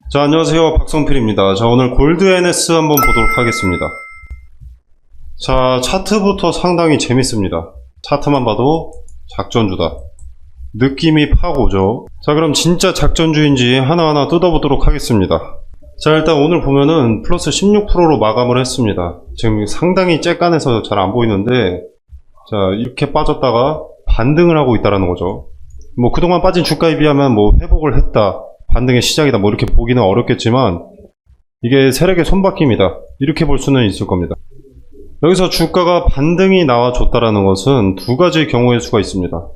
자, 안녕하세요. 박성필입니다. 자, 오늘 골드 NS 한번 보도록 하겠습니다. 자, 차트부터 상당히 재밌습니다. 차트만 봐도 작전주다. 느낌이 팍 오죠. 자, 그럼 진짜 작전주인지 하나하나 뜯어보도록 하겠습니다. 자, 일단 오늘 보면은 플러스 16%로 마감을 했습니다. 지금 상당히 쬐깐해서 잘 안 보이는데, 자, 이렇게 빠졌다가 반등을 하고 있다라는 거죠. 뭐 그동안 빠진 주가에 비하면 뭐 회복을 했다, 반등의 시작이다, 뭐 이렇게 보기는 어렵겠지만 이게 세력의 손바뀜이다, 이렇게 볼 수는 있을 겁니다. 여기서 주가가 반등이 나와줬다라는 것은 두 가지 경우의 수가 있습니다.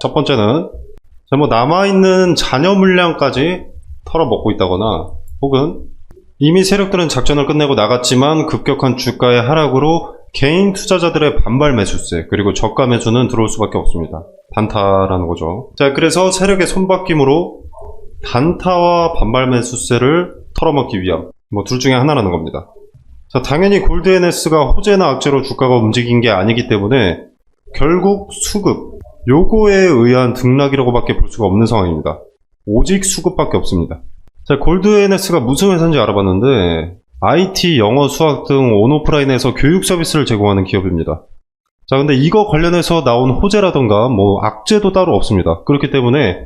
첫 번째는 뭐 남아있는 잔여 물량까지 털어먹고 있다거나, 혹은 이미 세력들은 작전을 끝내고 나갔지만 급격한 주가의 하락으로 개인 투자자들의 반발 매수세, 그리고 저가 매수는 들어올 수밖에 없습니다. 단타라는 거죠. 자, 그래서 세력의 손바뀜으로 단타와 반발 매수세를 털어먹기 위함, 뭐 둘 중에 하나라는 겁니다. 자, 당연히 골드 NS가 호재나 악재로 주가가 움직인 게 아니기 때문에 결국 수급, 요거에 의한 등락이라고밖에 볼 수가 없는 상황입니다. 오직 수급밖에 없습니다. 자, 골드 NS가 무슨 회사인지 알아봤는데 IT, 영어, 수학 등 온오프라인에서 교육 서비스를 제공하는 기업입니다. 자, 근데 이거 관련해서 나온 호재라던가 뭐 악재도 따로 없습니다. 그렇기 때문에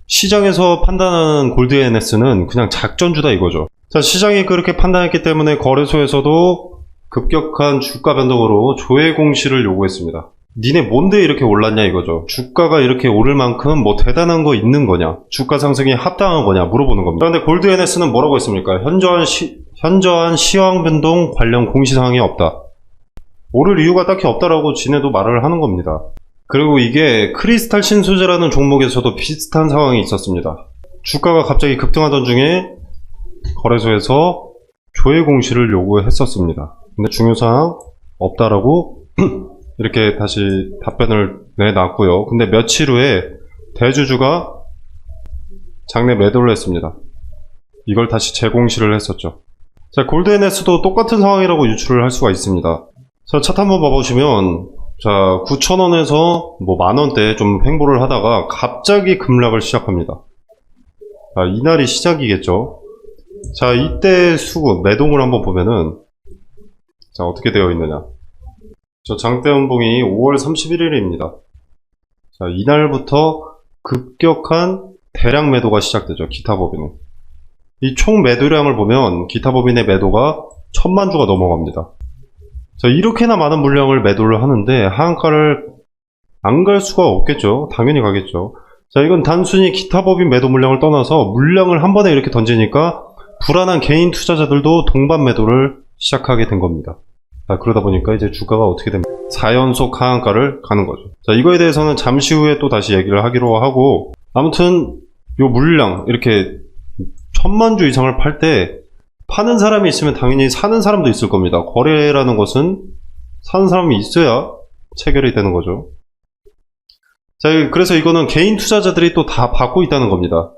시장에서 판단하는 골드 NS는 그냥 작전주다 이거죠. 자, 시장이 그렇게 판단했기 때문에 거래소에서도 급격한 주가 변동으로 조회 공시를 요구했습니다. 니네 뭔데 이렇게 올랐냐 이거죠. 주가가 이렇게 오를 만큼 뭐 대단한 거 있는 거냐, 주가 상승이 합당한 거냐 물어보는 겁니다. 그런데 골드 NS는 뭐라고 했습니까? 현저한 시황 변동 관련 공시사항이 없다. 오를 이유가 딱히 없다라고 지네도 말을 하는 겁니다. 그리고 이게 크리스탈 신소재라는 종목에서도 비슷한 상황이 있었습니다. 주가가 갑자기 급등하던 중에 거래소에서 조회 공시를 요구했었습니다. 근데 중요사항 없다라고 이렇게 다시 답변을 내놨고요. 근데 며칠 후에 대주주가 장내 매도를 했습니다. 이걸 다시 재공시를 했었죠. 자, 골드 NS도 똑같은 상황이라고 유추를 할 수가 있습니다. 자, 차트 한번 봐보시면, 자, 9,000원에서 뭐 만원대 좀 횡보를 하다가 갑자기 급락을 시작합니다. 자, 이날이 시작이겠죠. 자, 이때 수급, 매동을 한번 보면은, 자, 어떻게 되어 있느냐. 저 장대 연봉이 5월 31일입니다. 자, 이날부터 급격한 대량 매도가 시작되죠. 기타 법인은. 이 총 매도량을 보면 기타 법인의 매도가 1000만 주가 넘어갑니다. 자, 이렇게나 많은 물량을 매도를 하는데 하한가를 안 갈 수가 없겠죠. 당연히 가겠죠. 자, 이건 단순히 기타 법인 매도 물량을 떠나서 물량을 한 번에 이렇게 던지니까 불안한 개인 투자자들도 동반 매도를 시작하게 된 겁니다. 자, 그러다 보니까 이제 주가가 어떻게 됩니까? 4연속 하한가를 가는 거죠. 자, 이거에 대해서는 잠시 후에 또 다시 얘기를 하기로 하고, 아무튼 요 물량 이렇게 1000만 주 이상을 팔 때 파는 사람이 있으면 당연히 사는 사람도 있을 겁니다. 거래라는 것은 사는 사람이 있어야 체결이 되는 거죠. 자, 그래서 이거는 개인 투자자들이 또 다 받고 있다는 겁니다.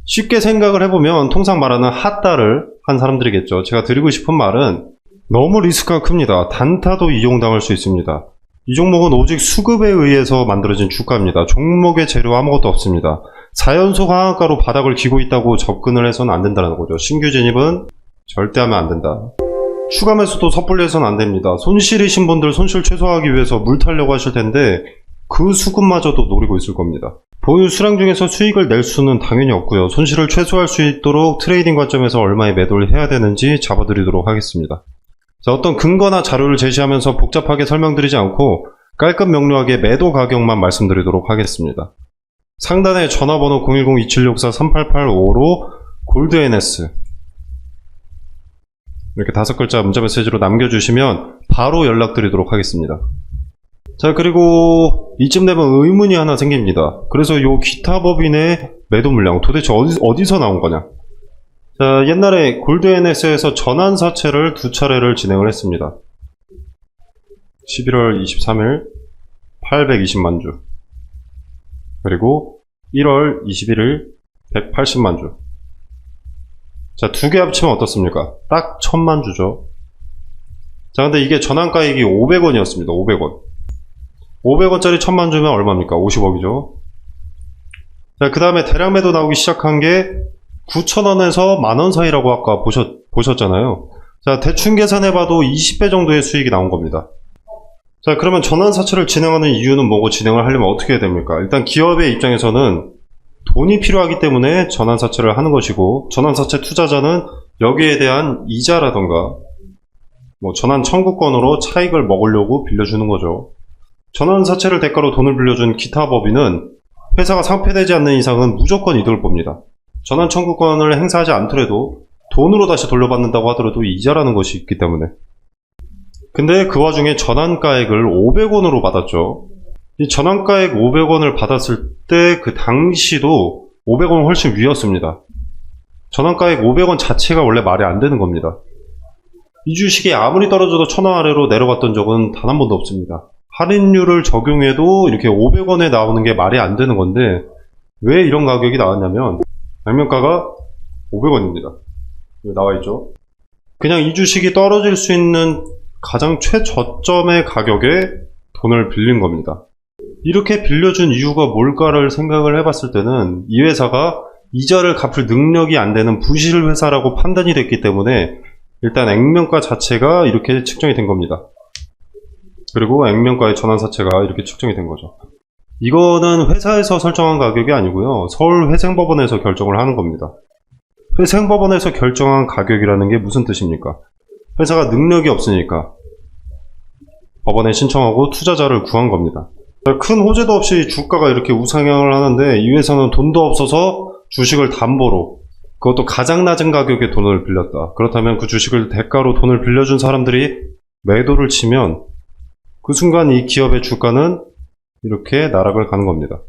쉽게 생각을 해보면 통상 말하는 핫다를 한 사람들이겠죠. 제가 드리고 싶은 말은 너무 리스크가 큽니다. 단타도 이용당할 수 있습니다. 이 종목은 오직 수급에 의해서 만들어진 주가입니다. 종목의 재료 아무것도 없습니다. 4연속 하한가로 바닥을 기고 있다고 접근을 해서는 안 된다는 거죠. 신규 진입은 절대 하면 안 된다. 추가 매수도 섣불리 해서는 안 됩니다. 손실이신 분들 손실 최소화하기 위해서 물 타려고 하실 텐데 그 수급마저도 노리고 있을 겁니다. 보유 수량 중에서 수익을 낼 수는 당연히 없고요. 손실을 최소화할 수 있도록 트레이딩 관점에서 얼마의 매도를 해야 되는지 잡아드리도록 하겠습니다. 자, 어떤 근거나 자료를 제시하면서 복잡하게 설명드리지 않고 깔끔 명료하게 매도 가격만 말씀드리도록 하겠습니다. 상단에 전화번호 010-2764-3885로 골드 NS 이렇게 5글자 문자 메시지로 남겨주시면 바로 연락드리도록 하겠습니다. 자, 그리고 이쯤 되면 의문이 하나 생깁니다. 그래서 요 기타 법인의 매도 물량 도대체 어디서 나온 거냐. 자, 옛날에 골드 NS에서 전환사채를 2차례를 진행을 했습니다. 11월 23일 820만 주, 그리고 1월 21일 180만 주. 자, 두 개 합치면 어떻습니까? 딱 1000만 주죠. 자, 근데 이게 전환가액이 500원이었습니다. 500원. 500원짜리 1000만 주면 얼마입니까? 50억이죠. 자, 그 다음에 대량 매도 나오기 시작한 게 9,000원에서 만원 사이라고 아까 보셨잖아요. 자, 대충 계산해봐도 20배 정도의 수익이 나온 겁니다. 자, 그러면 전환사채를 진행하는 이유는 뭐고 진행을 하려면 어떻게 해야 됩니까? 일단 기업의 입장에서는 돈이 필요하기 때문에 전환사채를 하는 것이고, 전환사채 투자자는 여기에 대한 이자라던가 전환 청구권으로 차익을 먹으려고 빌려주는 거죠. 전환사채를 대가로 돈을 빌려준 기타 법인은 회사가 상폐되지 않는 이상은 무조건 이득을 봅니다. 전환 청구권을 행사하지 않더라도 돈으로 다시 돌려받는다고 하더라도 이자라는 것이 있기 때문에. 근데 그 와중에 전환가액을 500원으로 받았죠. 이 전환가액 500원을 받았을 때 그 당시도 500원 훨씬 위였습니다. 전환가액 500원 자체가 원래 말이 안 되는 겁니다. 이 주식이 아무리 떨어져도 1000원 아래로 내려갔던 적은 단 한 번도 없습니다. 할인율을 적용해도 이렇게 500원에 나오는 게 말이 안 되는 건데, 왜 이런 가격이 나왔냐면 액면가가 500원입니다. 여기 나와있죠. 그냥 이 주식이 떨어질 수 있는 가장 최저점의 가격에 돈을 빌린 겁니다. 이렇게 빌려준 이유가 뭘까를 생각을 해봤을 때는 이 회사가 이자를 갚을 능력이 안 되는 부실 회사라고 판단이 됐기 때문에 일단 액면가 자체가 이렇게 측정이 된 겁니다. 그리고 액면가의 전환사채가 이렇게 측정이 된 거죠. 이거는 회사에서 설정한 가격이 아니고요. 서울회생법원에서 결정을 하는 겁니다. 회생법원에서 결정한 가격이라는 게 무슨 뜻입니까? 회사가 능력이 없으니까 법원에 신청하고 투자자를 구한 겁니다. 큰 호재도 없이 주가가 이렇게 우상향을 하는데 이 회사는 돈도 없어서 주식을 담보로, 그것도 가장 낮은 가격에 돈을 빌렸다. 그렇다면 그 주식을 대가로 돈을 빌려준 사람들이 매도를 치면 그 순간 이 기업의 주가는 이렇게 나락을 가는 겁니다.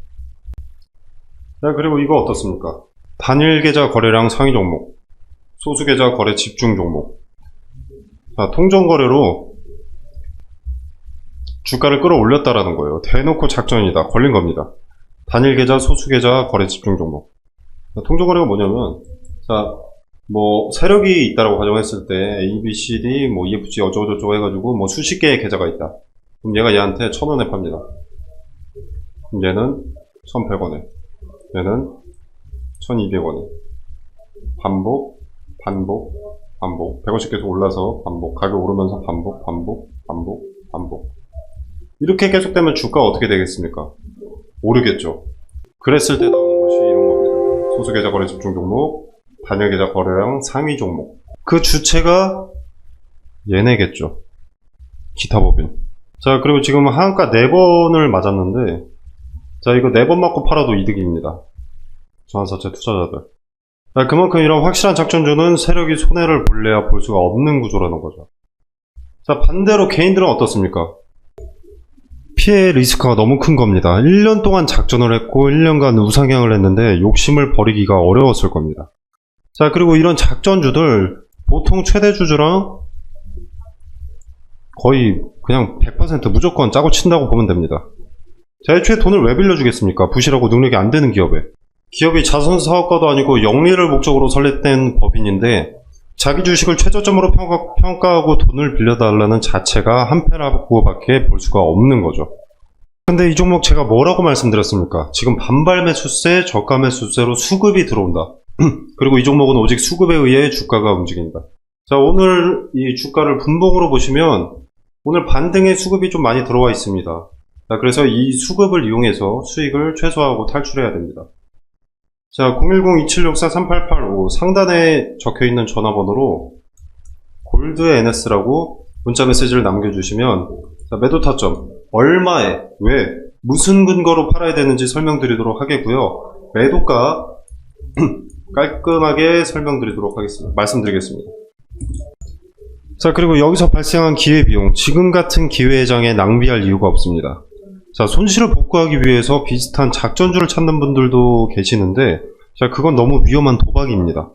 자, 그리고 이거 어떻습니까? 단일 계좌 거래량 상위 종목, 소수 계좌 거래 집중 종목. 자, 통정거래로 주가를 끌어올렸다라는 거예요. 대놓고 작전이다. 걸린 겁니다. 단일 계좌, 소수 계좌 거래 집중 종목. 자, 통정거래가 뭐냐면, 자, 세력이 있다라고 가정했을 때 A, B, C, D, EFG 어쩌고저쩌고 해가지고 수십 개의 계좌가 있다. 그럼 얘가 얘한테 1000원에 팝니다. 그럼 얘는 1100원에, 얘는 1200원에. 반복, 100원씩 계속 올라서 반복, 가격 오르면서 반복. 이렇게 계속되면 주가가 어떻게 되겠습니까? 오르겠죠. 그랬을 때 나오는 것이 이런 겁니다. 소수계좌 거래 집중 종목, 단일계좌 거래량 상위 종목. 그 주체가 얘네겠죠. 기타 법인. 자, 그리고 지금 하한가 4번을 맞았는데, 자, 이거 4번 맞고 팔아도 이득입니다. 전환사채 투자자들. 자, 그만큼 이런 확실한 작전주는 세력이 손해를 볼래야 볼 수가 없는 구조라는 거죠. 자, 반대로 개인들은 어떻습니까? 피해 리스크가 너무 큰 겁니다. 1년 동안 작전을 했고 1년간 우상향을 했는데 욕심을 버리기가 어려웠을 겁니다. 자, 그리고 이런 작전주들 보통 최대주주랑 거의 그냥 100% 무조건 짜고 친다고 보면 됩니다. 자, 애초에 돈을 왜 빌려주겠습니까? 부실하고 능력이 안 되는 기업에. 기업이 자선사업가도 아니고 영리를 목적으로 설립된 법인인데 자기 주식을 최저점으로 평가하고 돈을 빌려달라는 자체가 한패라고밖에 볼 수가 없는 거죠. 근데 이 종목 제가 뭐라고 말씀드렸습니까? 지금 반발 매수세, 저가 매수세로 수급이 들어온다. 그리고 이 종목은 오직 수급에 의해 주가가 움직인다. 자, 오늘 이 주가를 분봉으로 보시면 오늘 반등의 수급이 좀 많이 들어와 있습니다. 자, 그래서 이 수급을 이용해서 수익을 최소화하고 탈출해야 됩니다. 자, 010-2764-3885 상단에 적혀있는 전화번호로 골드 NS라고 문자 메시지를 남겨주시면, 자, 매도 타점, 얼마에, 왜, 무슨 근거로 팔아야 되는지 설명드리도록 하겠고요. 매도가 깔끔하게 말씀드리겠습니다. 자, 그리고 여기서 발생한 기회비용, 지금 같은 기회장에 낭비할 이유가 없습니다. 자, 손실을 복구하기 위해서 비슷한 작전주를 찾는 분들도 계시는데, 자, 그건 너무 위험한 도박입니다.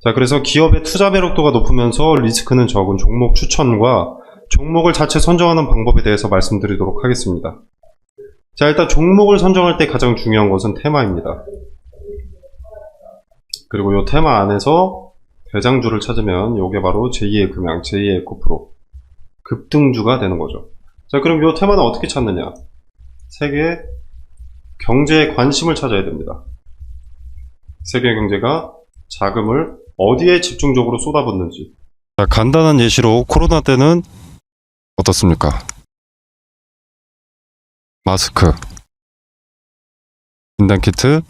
자, 그래서 기업의 투자 매력도가 높으면서 리스크는 적은 종목 추천과 종목을 자체 선정하는 방법에 대해서 말씀드리도록 하겠습니다. 자, 일단 종목을 선정할 때 가장 중요한 것은 테마입니다. 그리고 이 테마 안에서 대장주를 찾으면 이게 바로 제2의 금양, 제2의 에코프로 급등주가 되는 거죠. 자, 그럼 이 테마는 어떻게 찾느냐? 세계 경제에 관심을 찾아야 됩니다. 세계 경제가 자금을 어디에 집중적으로 쏟아붓는지. 자, 간단한 예시로 코로나 때는 어떻습니까? 마스크, 진단키트,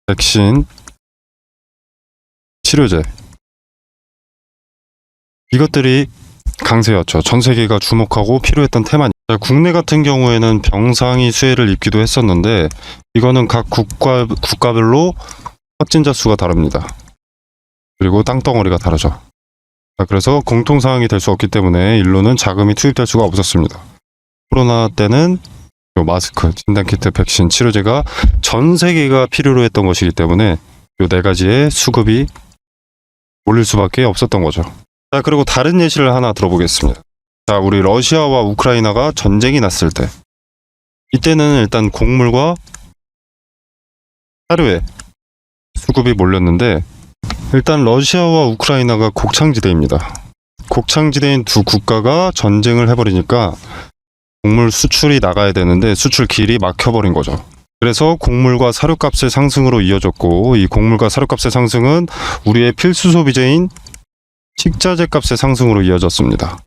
백신, 치료제. 이것들이 강세였죠. 전 세계가 주목하고 필요했던 테마니. 국내 같은 경우에는 병상이 수혜를 입기도 했었는데 이거는 각 국가별로 확진자 수가 다릅니다. 그리고 땅덩어리가 다르죠. 그래서 공통사항이 될 수 없기 때문에 일로는 자금이 투입될 수가 없었습니다. 코로나 때는 마스크, 진단키트, 백신, 치료제가 전 세계가 필요로 했던 것이기 때문에 이 네 가지의 수급이 몰릴 수밖에 없었던 거죠. 자, 그리고 다른 예시를 하나 들어보겠습니다. 자, 우리 러시아와 우크라이나가 전쟁이 났을 때 이때는 일단 곡물과 사료에 수급이 몰렸는데 일단 러시아와 우크라이나가 곡창지대입니다. 곡창지대인 두 국가가 전쟁을 해버리니까 곡물 수출이 나가야 되는데 수출 길이 막혀버린 거죠. 그래서 곡물과 사료값의 상승으로 이어졌고 이 곡물과 사료값의 상승은 우리의 필수 소비재인 식자재 값의 상승으로 이어졌습니다.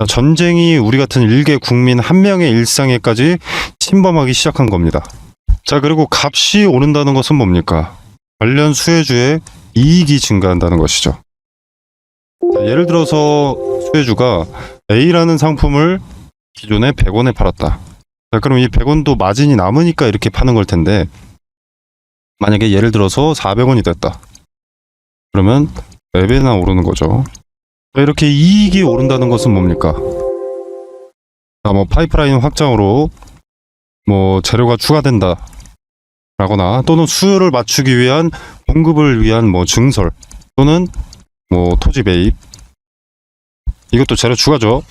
전쟁이 우리 같은 일개 국민 한 명의 일상에까지 침범하기 시작한 겁니다. 자, 그리고 값이 오른다는 것은 뭡니까? 관련 수혜주의 이익이 증가한다는 것이죠. 자, 예를 들어서 수혜주가 A라는 상품을 기존에 100원에 팔았다. 자, 그럼 이 100원도 마진이 남으니까 이렇게 파는 걸 텐데 만약에 예를 들어서 400원이 됐다. 그러면 4배나 오르는 거죠. 이렇게 이익이 오른다는 것은 뭡니까? 자, 파이프라인 확장으로 재료가 추가된다 라거나 또는 수요를 맞추기 위한 공급을 위한 증설 또는 토지 매입, 이것도 재료 추가죠.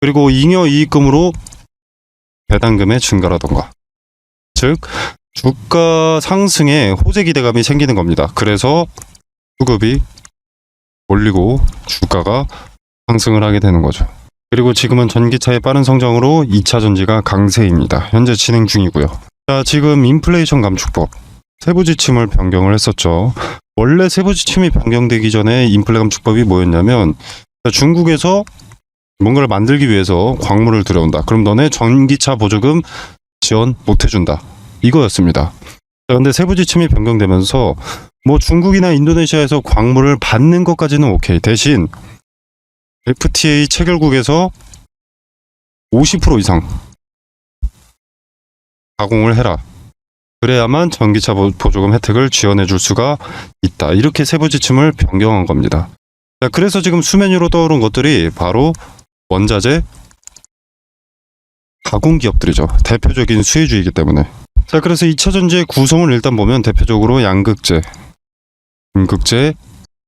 그리고 잉여 이익금으로 배당금의 증가라던가, 즉 주가 상승에 호재 기대감이 생기는 겁니다. 그래서 수급이 올리고 주가가 상승을 하게 되는 거죠. 그리고 지금은 전기차의 빠른 성장으로 2차 전지가 강세입니다. 현재 진행 중이고요. 자, 지금 인플레이션 감축법 세부 지침을 변경을 했었죠. 원래 세부 지침이 변경되기 전에 인플레 감축법이 뭐였냐면 중국에서 뭔가를 만들기 위해서 광물을 들여온다. 그럼 너네 전기차 보조금 지원 못 해준다. 이거였습니다. 자, 근데 세부 지침이 변경되면서 중국이나 인도네시아에서 광물을 받는 것까지는 오케이. 대신 FTA 체결국에서 50% 이상 가공을 해라. 그래야만 전기차 보조금 혜택을 지원해 줄 수가 있다. 이렇게 세부 지침을 변경한 겁니다. 자, 그래서 지금 수면 위로 떠오른 것들이 바로 원자재 가공 기업들이죠. 대표적인 수혜주이기 때문에. 자, 그래서 2차 전지의 구성을 일단 보면 대표적으로 양극재, 음극재,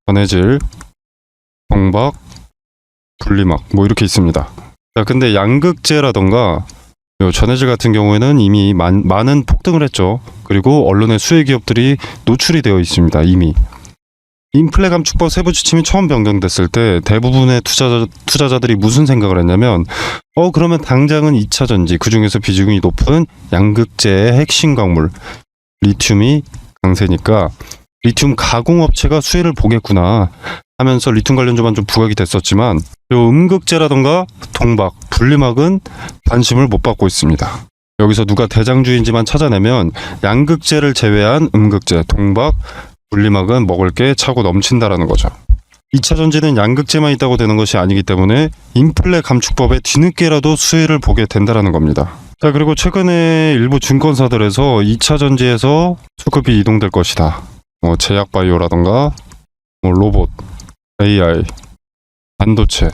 전해질, 정박, 분리막 이렇게 있습니다. 자, 근데 양극재라던가 전해질 같은 경우에는 이미 많은 폭등을 했죠. 그리고 언론의 수혜 기업들이 노출이 되어 있습니다. 이미. 인플레 감축법 세부 지침이 처음 변경됐을 때 대부분의 투자자들이 무슨 생각을 했냐면 그러면 당장은 2차 전지, 그중에서 비중이 높은 양극재의 핵심 광물 리튬이 강세니까 리튬 가공업체가 수혜를 보겠구나 하면서 리튬 관련주만 좀 부각이 됐었지만 음극재라던가 동박, 분리막은 관심을 못 받고 있습니다. 여기서 누가 대장주인지만 찾아내면 양극재를 제외한 음극재, 동박, 분리막은 먹을 게 차고 넘친다라는 거죠. 2차 전지는 양극재만 있다고 되는 것이 아니기 때문에 인플레 감축법에 뒤늦게라도 수혜를 보게 된다라는 겁니다. 자, 그리고 최근에 일부 증권사들에서 2차 전지에서 수급이 이동될 것이다. 제약바이오라던가 로봇, AI, 반도체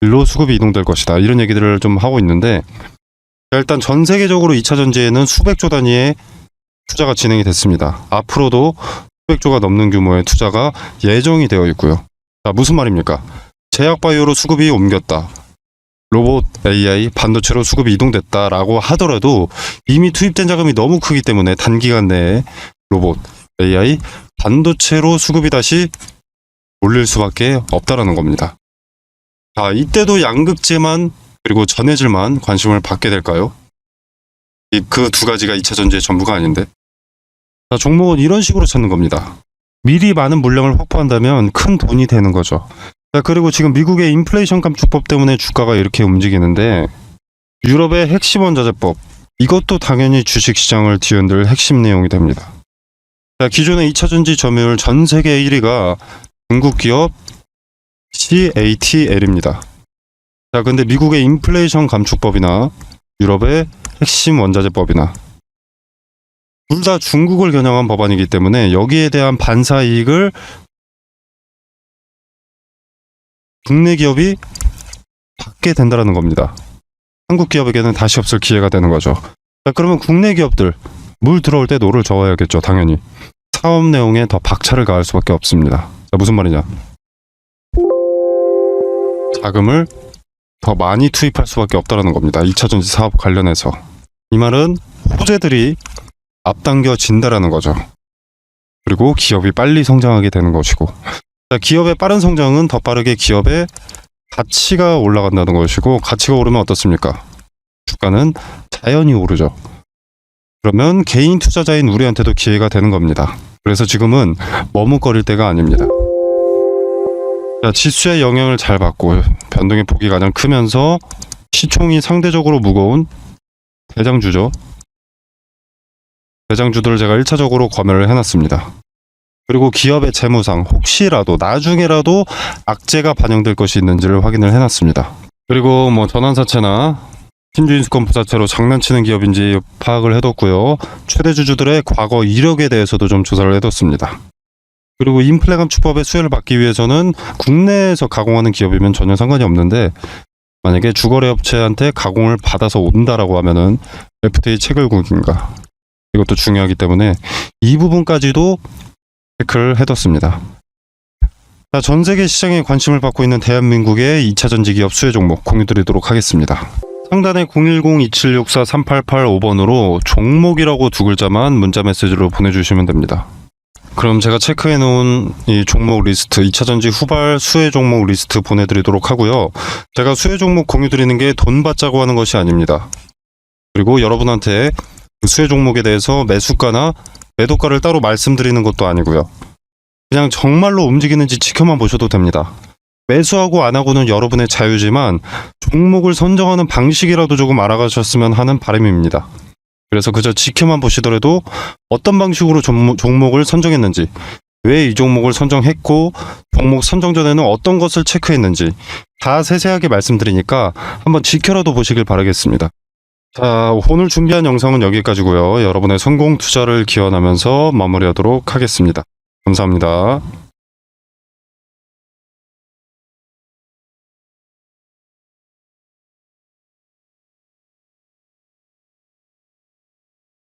일로 수급이 이동될 것이다. 이런 얘기들을 좀 하고 있는데 일단 전 세계적으로 2차 전지에는 수백조 단위의 투자가 진행이 됐습니다. 앞으로도 수백조가 넘는 규모의 투자가 예정이 되어 있고요. 자, 무슨 말입니까? 제약바이오로 수급이 옮겼다. 로봇, AI, 반도체로 수급이 이동됐다라고 하더라도 이미 투입된 자금이 너무 크기 때문에 단기간 내에 로봇, AI, 반도체로 수급이 다시 몰릴 수밖에 없다라는 겁니다. 자, 이때도 양극재만 그리고 전해질만 관심을 받게 될까요? 그 두 가지가 2차 전지의 전부가 아닌데. 자, 종목은 이런 식으로 찾는 겁니다. 미리 많은 물량을 확보한다면 큰 돈이 되는 거죠. 자, 그리고 지금 미국의 인플레이션 감축법 때문에 주가가 이렇게 움직이는데, 유럽의 핵심 원자재법, 이것도 당연히 주식시장을 뒤흔들 핵심 내용이 됩니다. 자, 기존의 2차전지 점유율 전 세계 1위가 중국 기업 CATL입니다. 자, 근데 미국의 인플레이션 감축법이나 유럽의 핵심 원자재법이나 둘 다 중국을 겨냥한 법안이기 때문에 여기에 대한 반사 이익을 국내 기업이 받게 된다는 겁니다. 한국 기업에게는 다시 없을 기회가 되는 거죠. 자, 그러면 국내 기업들 물 들어올 때 노를 저어야겠죠. 당연히 사업 내용에 더 박차를 가할 수밖에 없습니다. 자, 무슨 말이냐, 자금을 더 많이 투입할 수밖에 없다는 겁니다. 2차전지 사업 관련해서. 이 말은 호재들이 앞당겨진다라는 거죠. 그리고 기업이 빨리 성장하게 되는 것이고, 자, 기업의 빠른 성장은 더 빠르게 기업의 가치가 올라간다는 것이고, 가치가 오르면 어떻습니까? 주가는 자연히 오르죠. 그러면 개인 투자자인 우리한테도 기회가 되는 겁니다. 그래서 지금은 머뭇거릴 때가 아닙니다. 자, 지수의 영향을 잘 받고 변동의 폭이 가장 크면서 시총이 상대적으로 무거운 대장주죠. 대장주들을 제가 1차적으로 검열을 해놨습니다. 그리고 기업의 재무상 혹시라도 나중에라도 악재가 반영될 것이 있는지를 확인을 해놨습니다. 그리고 전환사채나 신주인수권 부사채로 장난치는 기업인지 파악을 해뒀고요. 최대 주주들의 과거 이력에 대해서도 좀 조사를 해뒀습니다. 그리고 인플레 감축법의 수혜를 받기 위해서는 국내에서 가공하는 기업이면 전혀 상관이 없는데, 만약에 주거래 업체한테 가공을 받아서 온다라고 하면은 FTA 체결국인가, 이것도 중요하기 때문에 이 부분까지도 체크를 해뒀습니다. 자, 전 세계 시장에 관심을 받고 있는 대한민국의 2차전지 기업 수혜 종목 공유드리도록 하겠습니다. 상단에 010-2764-3885번으로 종목이라고 두 글자만 문자 메시지로 보내주시면 됩니다. 그럼 제가 체크해 놓은 이 종목 리스트, 2차전지 후발 수혜 종목 리스트 보내드리도록 하고요. 제가 수혜 종목 공유드리는 게 돈 받자고 하는 것이 아닙니다. 그리고 여러분한테 수혜 종목에 대해서 매수가나 매도가를 따로 말씀드리는 것도 아니고요. 그냥 정말로 움직이는지 지켜만 보셔도 됩니다. 매수하고 안 하고는 여러분의 자유지만 종목을 선정하는 방식이라도 조금 알아가셨으면 하는 바람입니다. 그래서 그저 지켜만 보시더라도 어떤 방식으로 종목을 선정했는지, 왜 이 종목을 선정했고 종목 선정 전에는 어떤 것을 체크했는지 다 세세하게 말씀드리니까 한번 지켜라도 보시길 바라겠습니다. 자, 오늘 준비한 영상은 여기까지고요. 여러분의 성공 투자를 기원하면서 마무리하도록 하겠습니다. 감사합니다.